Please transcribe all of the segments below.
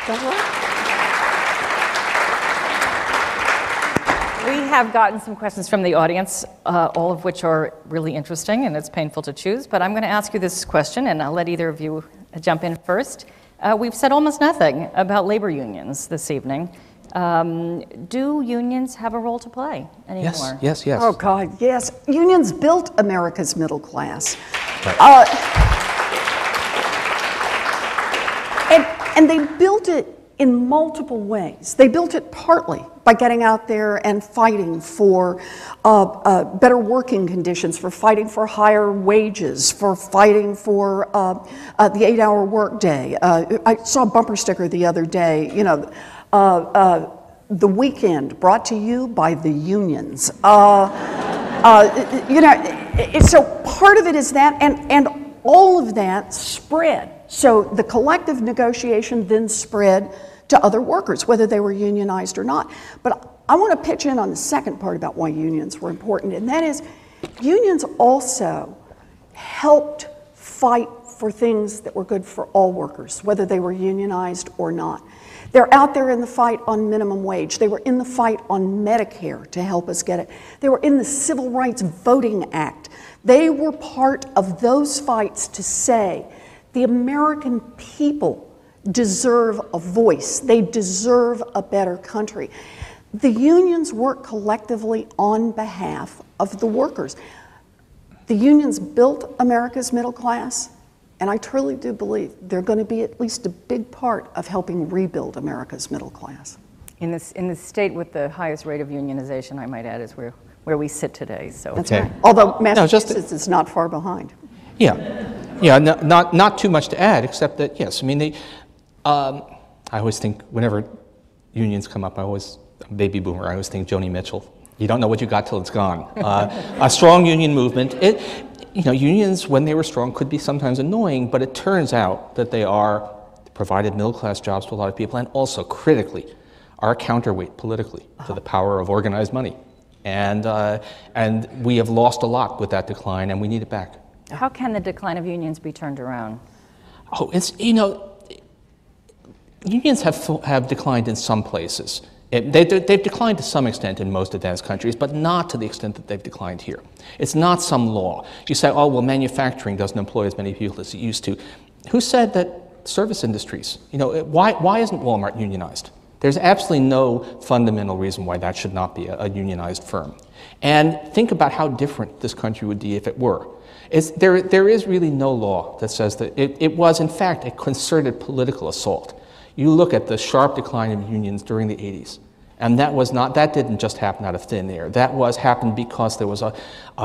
We have gotten some questions from the audience, all of which are really interesting, and it's painful to choose. But I'm going to ask you this question, and I'll let either of you jump in first. We've said almost nothing about labor unions this evening. Do unions have a role to play anymore? Yes. Oh, God, yes. Unions built America's middle class. Right. And they built it in multiple ways. They built it partly by getting out there and fighting for better working conditions, for fighting for higher wages, for fighting for the 8-hour workday. I saw a bumper sticker the other day, the weekend brought to you by the unions. So part of it is that, and all of that spread. So the collective negotiation then spread to other workers, whether they were unionized or not. But I want to pitch in on the second part about why unions were important, and that is unions also helped fight for things that were good for all workers, whether they were unionized or not. They're out there in the fight on minimum wage. They were in the fight on Medicare to help us get it. They were in the Civil Rights Voting Act. They were part of those fights to say the American people deserve a voice. They deserve a better country. The unions work collectively on behalf of the workers. The unions built America's middle class, and I truly do believe they're going to be at least a big part of helping rebuild America's middle class. In the state with the highest rate of unionization, I might add, is where we sit today. So that's right. Although Massachusetts is not far behind. Yeah. Not too much to add, except that yes. I mean, I always think whenever unions come up, I'm a baby boomer. I always think Joni Mitchell. You don't know what you got till it's gone. A strong union movement. Unions, when they were strong, could be sometimes annoying, but it turns out that they provided middle-class jobs to a lot of people, and also, critically, are a counterweight politically to the power of organized money. And we have lost a lot with that decline, and we need it back. How can the decline of unions be turned around? Oh, unions have declined in some places. They've declined to some extent in most advanced countries, but not to the extent that they've declined here. It's not some law. You say, oh, well, manufacturing doesn't employ as many people as it used to. Who said that service industries? Why isn't Walmart unionized? There's absolutely no fundamental reason why that should not be a unionized firm. And think about how different this country would be if it were. There is really no law that says that it was, in fact, a concerted political assault. You look at the sharp decline of unions during the 80s, and that didn't just happen out of thin air. That happened because there was a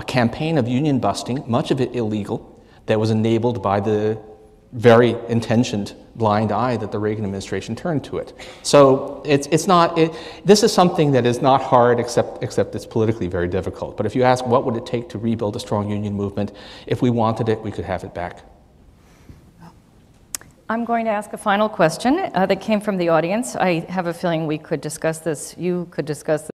campaign of union busting, much of it illegal, that was enabled by the very intentioned blind eye that the Reagan administration turned to it. So this is something that is not hard, except it's politically very difficult. But if you ask what would it take to rebuild a strong union movement, if we wanted it, we could have it back. I'm going to ask a final question that came from the audience. I have a feeling we could discuss this. You could discuss this.